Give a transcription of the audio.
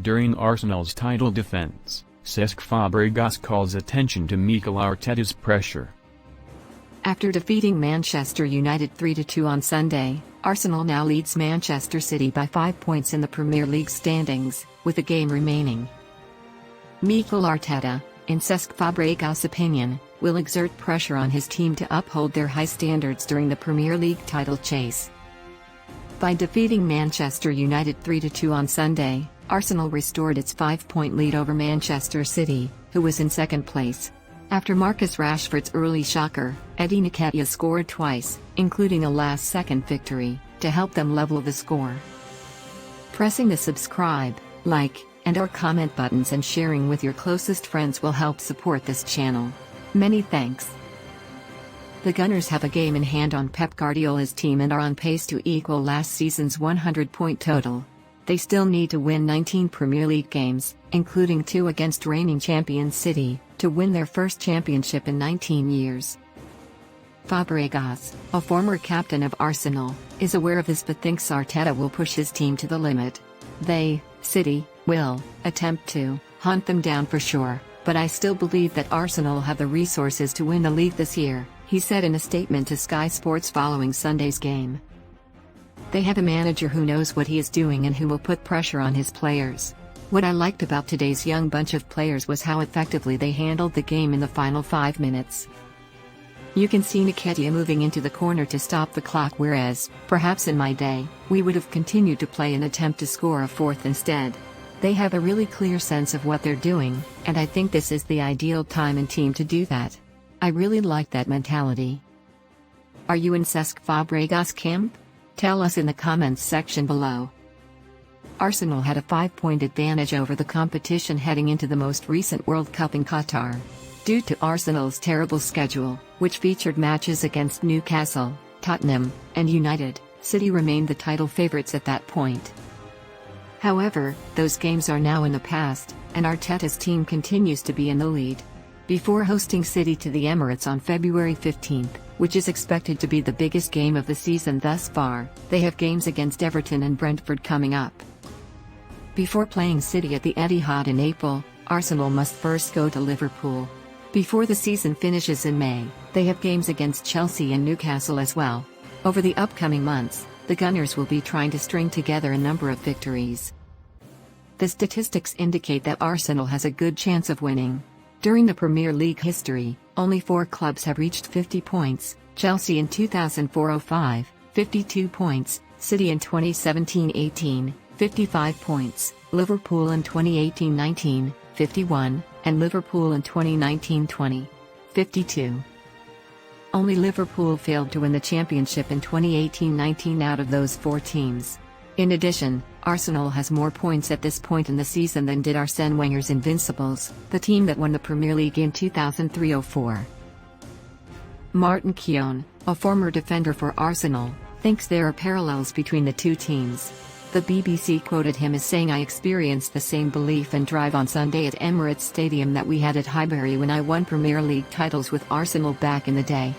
During Arsenal's title defense, Cesc Fabregas calls attention to Mikel Arteta's pressure. After defeating Manchester United 3-2 on Sunday, Arsenal now leads Manchester City by 5 points in the Premier League standings, with a game remaining. Mikel Arteta, in Cesc Fabregas' opinion, will exert pressure on his team to uphold their high standards during the Premier League title chase. By defeating Manchester United 3-2 on Sunday, Arsenal restored its 5-point lead over Manchester City, who was in second place. After Marcus Rashford's early shocker, Eddie Nketiah scored twice, including a last-second victory, to help them level the score. Pressing the subscribe, like, and/or comment buttons and sharing with your closest friends will help support this channel. Many thanks. The Gunners have a game in hand on Pep Guardiola's team and are on pace to equal last season's 100-point total. They still need to win 19 Premier League games, including 2 against reigning champion City, to win their first championship in 19 years. Fabregas, a former captain of Arsenal, is aware of this but thinks Arteta will push his team to the limit. They, City, will attempt to hunt them down for sure, but I still believe that Arsenal have the resources to win the league this year, he said in a statement to Sky Sports following Sunday's game. They have a manager who knows what he is doing and who will put pressure on his players. What I liked about today's young bunch of players was how effectively they handled the game in the final 5 minutes. You can see Nketiah moving into the corner to stop the clock, whereas, perhaps in my day, we would have continued to play and attempt to score a fourth instead. They have a really clear sense of what they're doing, and I think this is the ideal time and team to do that. I really like that mentality. Are you in Cesc Fabregas' camp? Tell us in the comments section below. Arsenal had a 5-point advantage over the competition heading into the most recent World Cup in Qatar. Due to Arsenal's terrible schedule, which featured matches against Newcastle, Tottenham, and United, City remained the title favourites at that point. However, those games are now in the past, and Arteta's team continues to be in the lead. Before hosting City to the Emirates on February 15th, which is expected to be the biggest game of the season thus far, they have games against Everton and Brentford coming up. Before playing City at the Etihad in April, Arsenal must first go to Liverpool. Before the season finishes in May, they have games against Chelsea and Newcastle as well. Over the upcoming months, the Gunners will be trying to string together a number of victories. The statistics indicate that Arsenal has a good chance of winning. During the Premier League history, only 4 clubs have reached 50 points, Chelsea in 2004-05, 52 points, City in 2017-18, 55 points, Liverpool in 2018-19, 51, and Liverpool in 2019-20, 52. Only Liverpool failed to win the championship in 2018-19 out of those 4 teams. In addition, Arsenal has more points at this point in the season than did Arsène Wenger's Invincibles, the team that won the Premier League in 2003-04. Martin Keown, a former defender for Arsenal, thinks there are parallels between the two teams. The BBC quoted him as saying, "I experienced the same belief and drive on Sunday at Emirates Stadium that we had at Highbury when I won Premier League titles with Arsenal back in the day.